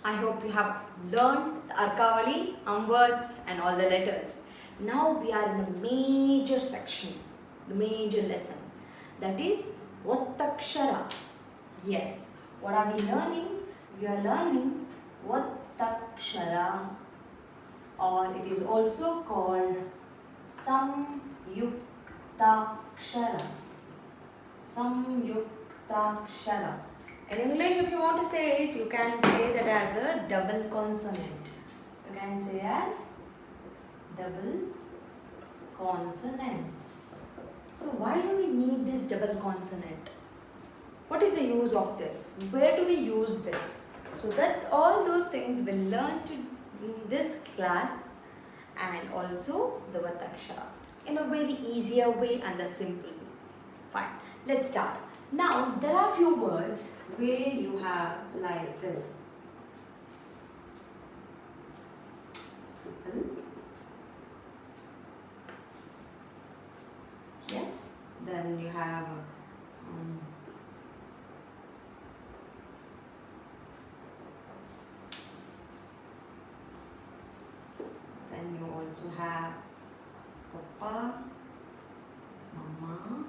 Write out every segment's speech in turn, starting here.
I hope you have learned the Arkavali, words and all the letters. Now we are in the major section, the major lesson. That is Othakshara. Yes, what are we learning? We are learning Othakshara, or it is also called Samyuktakshara. Samyuktakshara. In English, if you want to say it, you can say that as a double consonant. You can say as double consonants. So why do we need this double consonant? What is the use of this? Where do we use this? So that's all those things we'll learn in this class, and also the Othakshara in a very easier way and the simple way. Fine, let's start. Now there are few words where you have like this. Yes, then you have then you also have Papa, Mama.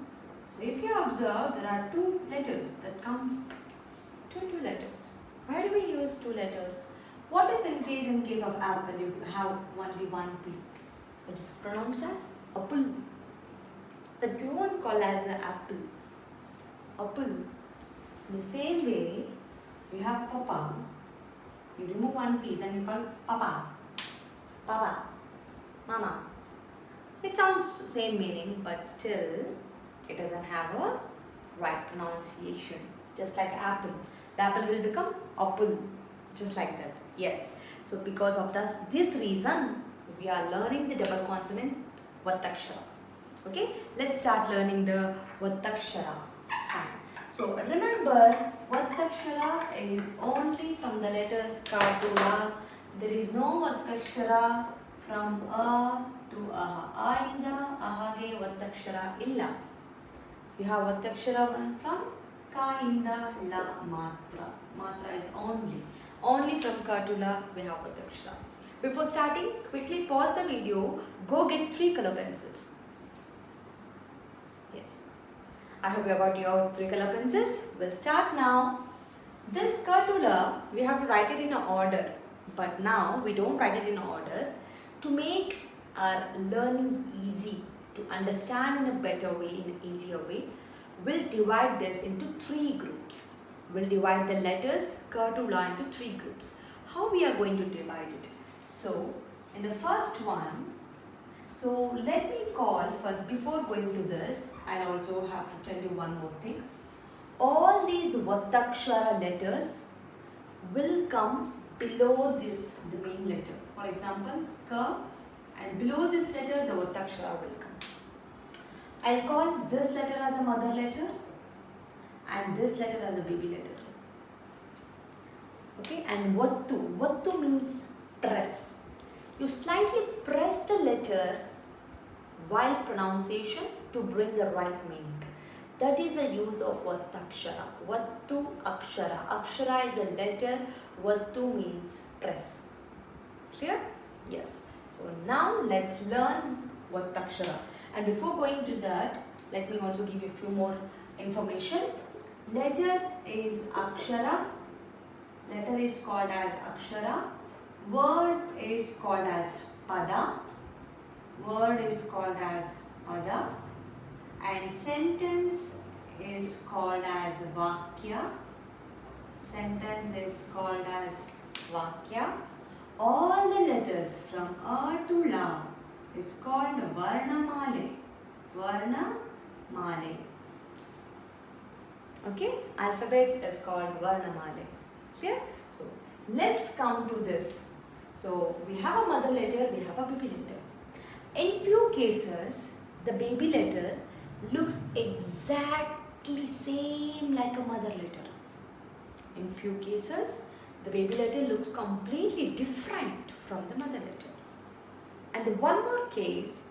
So if you observe, there are two letters that comes two letters. Why do we use two letters? What if in case of apple you have only one P? It is pronounced as apple. That you won't call as an apple. Apple. In the same way, you have Papa. You remove one P, then you call Papa. Papa. Mama. It sounds same meaning, but still it doesn't have a right pronunciation. Just like apple. The apple will become apple. Just like that. Yes. So because of this reason, we are learning the double consonant Othakshara. Okay. Let's start learning the Othakshara. Fine. So remember, Othakshara is only from the letters Ka to La. There is no Othakshara from A to Aha. Ainda Ahage Othakshara illa. You have Othakshara one from Ka inda La Matra. Matra is only from Ka to La we have Othakshara. Before starting, quickly pause the video. Go get 3 color pencils. Yes. I hope you got your 3 color pencils. We'll start now. This Ka to La, we have to write it in an order. But now we don't write it in order. To make our learning easy, to understand in a better way, in an easier way, we'll divide this into 3 groups. We'll divide the letters Ka to La into 3 groups. How we are going to divide it? So, in the first one, so let me call first, before going to this, I'll also have to tell you one more thing. All these Othakshara letters will come below this, the main letter. For example, Ka, and below this letter, the Othakshara will come. I'll call this letter as a mother letter and this letter as a baby letter. Okay, and Vattu. Vattu means press. You slightly press the letter while pronunciation to bring the right meaning. That is the use of Othakshara. Vattu Akshara. Akshara is a letter. Vattu means press. Clear? Yes. So now let's learn Othakshara. And before going to that, let me also give you a few more information. Letter is Akshara. Letter is called as Akshara. Word is called as Pada. Word is called as Pada. And sentence is called as Vakya. Sentence is called as Vakya. All the letters from A to La is called Varnamale. Varnamale. Okay, alphabets is called Varnamale. Clear? So let's come to this. So we have a mother letter, we have a baby letter. In few cases, the baby letter looks exactly same like a mother letter. In few cases, the baby letter looks completely different from the mother letter. And the one more case,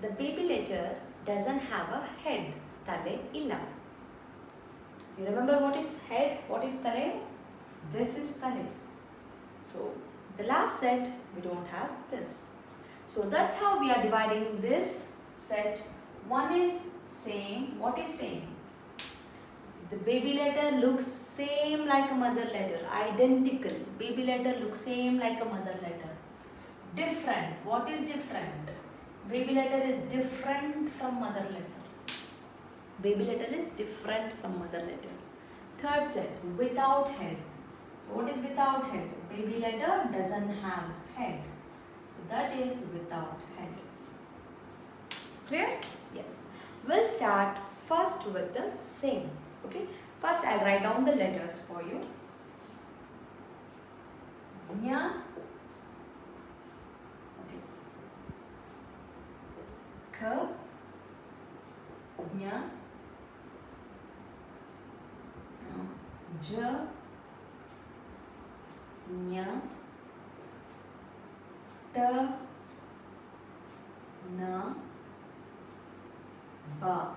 the baby letter doesn't have a head, tale illa. You remember what is head, what is tale? This is tale. So the last set we don't have this. So that's how we are dividing this set. One is same. What is same? The baby letter looks same like a mother letter. Identical. Baby letter looks same like a mother letter. Different. What is different? Baby letter is different from mother letter. Baby letter is different from mother letter. Third set, without head. So what is without head? Baby letter doesn't have head. So that is without head. Clear? Yes. We'll start first with the same. Okay. First I'll write down the letters for you. Nya. Okay. K. Nya. J. Nya. T. Na. Ba.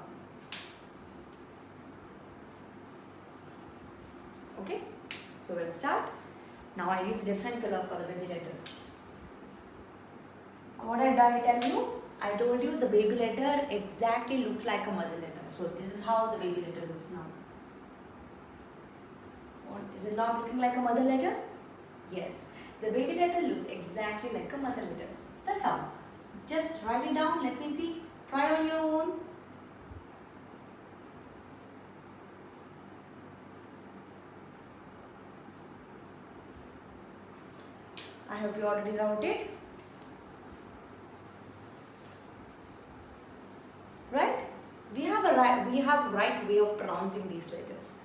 Okay, so we'll start. Now I use different color for the baby letters. What did I tell you? I told you the baby letter exactly looked like a mother letter. So this is how the baby letter looks now. Is it not looking like a mother letter? Yes, the baby letter looks exactly like a mother letter. That's all. Just write it down. Let me see. Try on your own. I hope you already wrote it. Right? We have a right way of pronouncing these letters.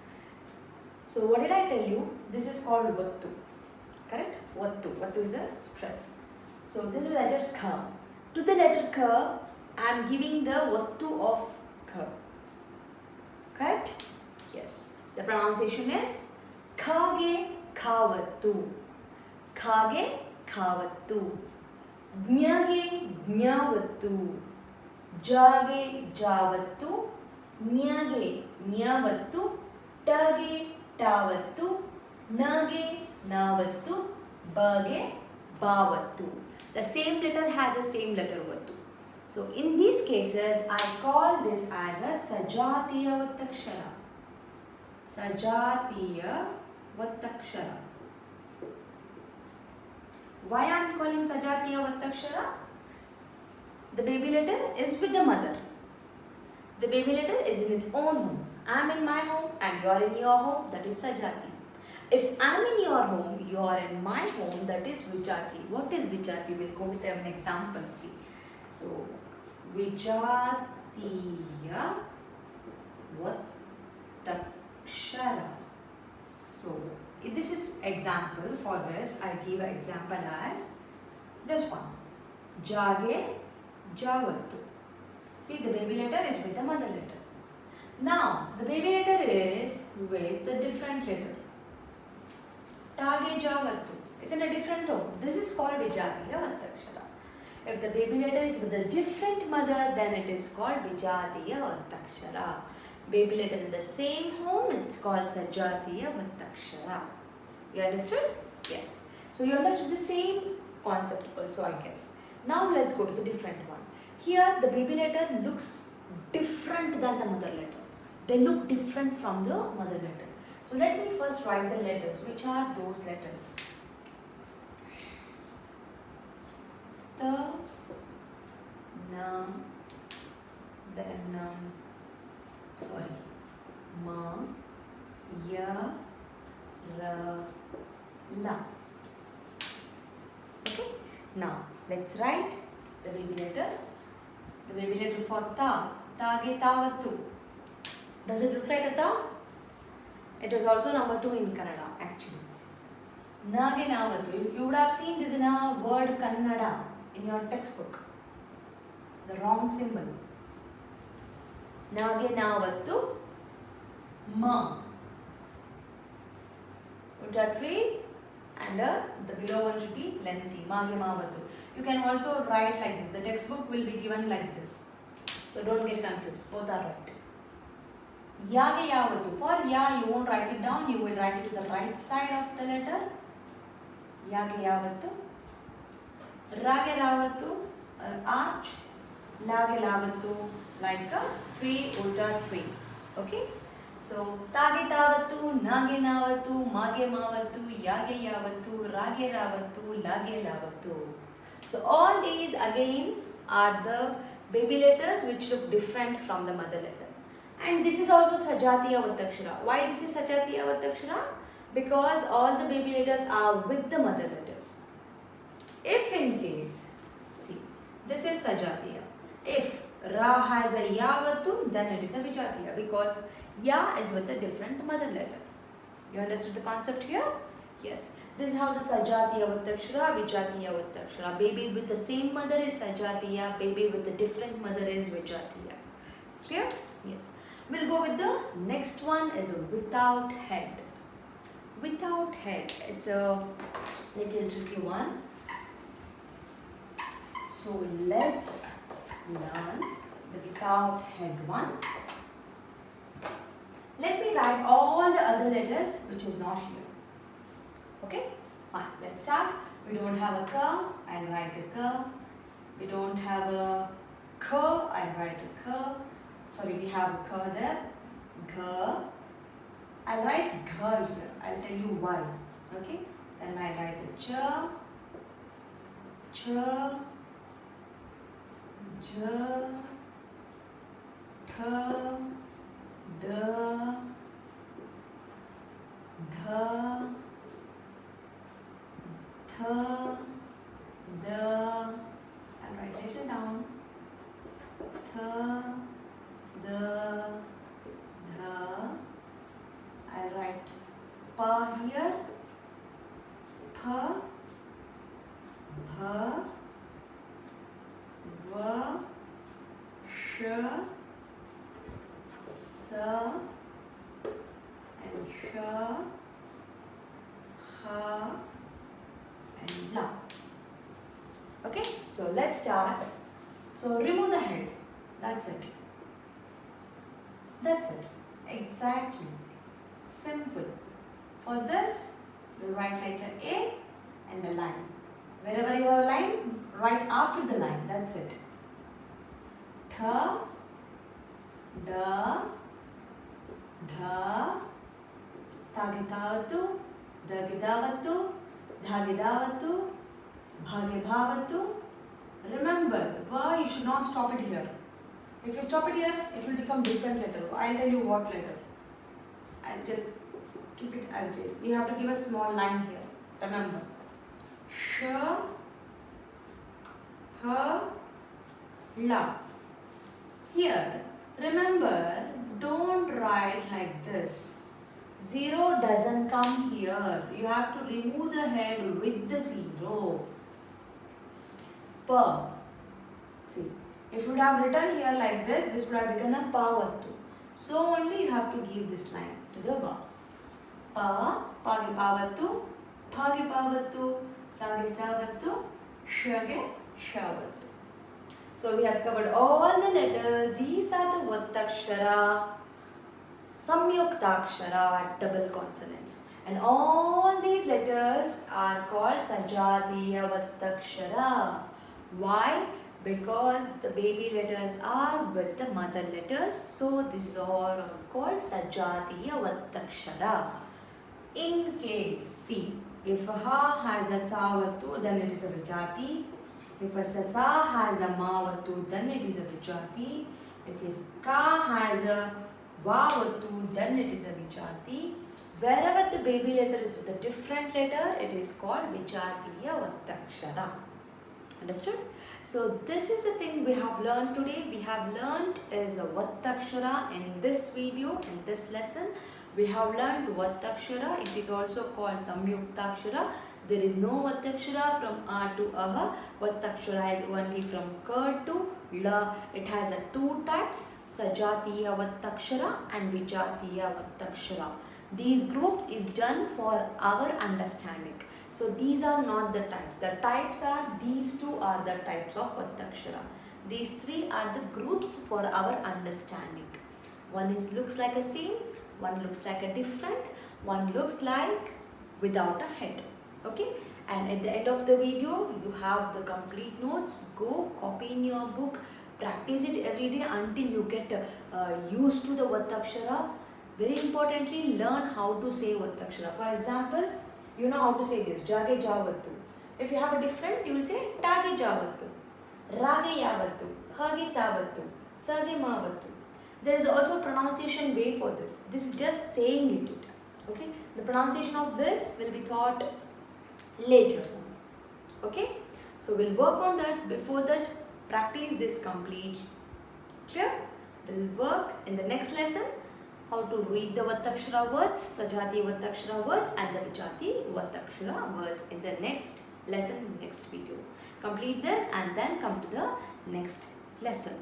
So what did I tell you? This is called vattu. Correct? Vattu. Vattu is a stress. So this is letter K. To the letter K, I am giving the vattu of K. Correct? Yes. The pronunciation is Kage Kavattu. Kage Kavattu. Jnage Jnavattu. Jage Javattu. Nyage Nyavattu. Tage Tavattu. Nage Navattu. Bage Bavattu. The same letter has the same letter vattu. So in these cases, I call this as a Sajatiya Othakshara. Sajatiya Othakshara. Why I am calling Sajatiya Othakshara? The baby letter is with the mother. The baby letter is in its own home. I am in my home and you are in your home, that is Sajati. If I am in your home, you are in my home, that is Vijati. What is Vijati? We'll go with an example. See. So, Vijatiya Othakshara. So, if this is example. For this, I give an example as this one. Jage Javattu. See, the baby letter is with the mother letter. Now, the baby letter is with the different letter. Tage Javattu. It's in a different tone. This is called Vijatiya Othakshara. If the baby letter is with a different mother, then it is called Vijatiya Othakshara. Baby letter in the same home, it's called Sajatiya Othakshara. You understood? Yes. So you understood the same concept also, I guess. Now let's go to the different one. Here the baby letter looks different than the mother letter. They look different from the mother letter. So let me first write the letters. Which are those letters? The, na, then ma, ya, ra, la. Okay. Now let's write the baby letter. The baby letter for ta. Tage tavattu. Does it look like a ta? It is also number 2 in Kannada actually. Nage navattu. You would have seen this in a word Kannada in your textbook. The wrong symbol. Nage navattu. Ma. Which are 3 and the below one should be lengthy. Mage mavattu. You can also write like this. The textbook will be given like this. So don't get confused. Both are right. Yage yavattu. For ya, you won't write it down. You will write it to the right side of the letter. Yage yavattu. Rage ravattu, arch. Lage lavattu, like a 3 ulta 3. Okay? So, tage tavattu, nage navattu, mage mavattu, yage yavattu, rage ravattu, lage lavattu. So, all these again are the baby letters which look different from the mother letter. And this is also Sajatiya Othakshara. Why this is Sajatiya Othakshara? Because all the baby letters are with the mother letters. If in case, see, this is Sajatiya. If Ra has a Yavattu, then it is a Vijatiya because Ya is with a different mother letter. You understood the concept here? Yes. This is how the Sajatiya Othakshara, Vijatiya Othakshara. Baby with the same mother is Sajatiya, baby with a different mother is Vijatiya. Clear? Yes. We'll go with the next one is without head. Without head. It's a little tricky one. So let's learn the without head one. Let me write all the other letters which is not here. Okay? Fine. Let's start. We don't have a K. I'll write a K. We don't have a K. I'll write a K. Sorry, we have a K there. G. I'll write G here. I'll tell you why. Okay? Then I'll write a Ch. Ch. J. Th. D. Th. Th. D. I'll write it down. Th. D. Th. I'll write Pa here. Pa. Bha. Va. Sh. Sa. And Sha. Ha. And La. Okay, so let's start. So remove the head. That's it. That's it. Exactly. Simple. For this, you write like an A and a line. Wherever you have a line, write after the line. That's it. Tha, Da, Dha, Tagitavattu, Dagidavattu, Dhagidavattu, Bhagibhavattu. Remember, Va, you should not stop it here. If you stop it here, it will become different letter. I'll tell you what letter. I'll just keep it as it is. You have to give a small line here. Remember. Sh, Ha, La. Here, remember, don't write like this. Zero doesn't come here. You have to remove the head with the zero. Pa. See, if you would have written here like this would have become a Pavattu. So only you have to give this line to the Va. Pa, Pagipavattu, Bhagipavattu, Sagisavattu, Shage, Shavattu. So we have covered all the letters. These are the Othakshara, Samyuktakshara, double consonants. And all these letters are called Sajatiya Othakshara. Why? Because the baby letters are with the mother letters. So this is all called Sajatiya Othakshara. In case, see, if Ha has a Savattu, then it is a Vijati. If a Sasa has a Mavattu, then it is a Vijati. If his Ka has a Vavattu, then it is a Vijati. Wherever the baby letter is with a different letter, it is called Vijatiya Othakshara. Understood? So this is the thing we have learned today. We have learned is a Othakshara in this video, in this lesson. We have learned Othakshara. It is also called Samyuktakshara. There is no Othakshara from A to Aha. Othakshara is only from Ka to La. It has a two types, Sajatiya Othakshara and Vijatiya Othakshara. These groups is done for our understanding. So these are not the types. The types are, these two are the types of Othakshara. These three are the groups for our understanding. One is looks like a same, one looks like a different, one looks like without a head. Okay, And at the end of the video, you have the complete notes. Go copy in your book, practice it every day until you get used to the Othakshara. Very importantly, learn how to say Othakshara. For example, you know how to say this, jage javattu. If you have a different, you will say tage javattu, rage yavattu, hage savattu, sage mavattu. There is also a pronunciation way for this. This is just saying it. Okay, the pronunciation of this will be taught later. Okay, so we'll work on that. Before that, practice this complete. Clear? We'll work in the next lesson how to read the Othakshara words, Sajati Othakshara words and the Vijati Othakshara words in the next lesson, next video. Complete this and then come to the next lesson.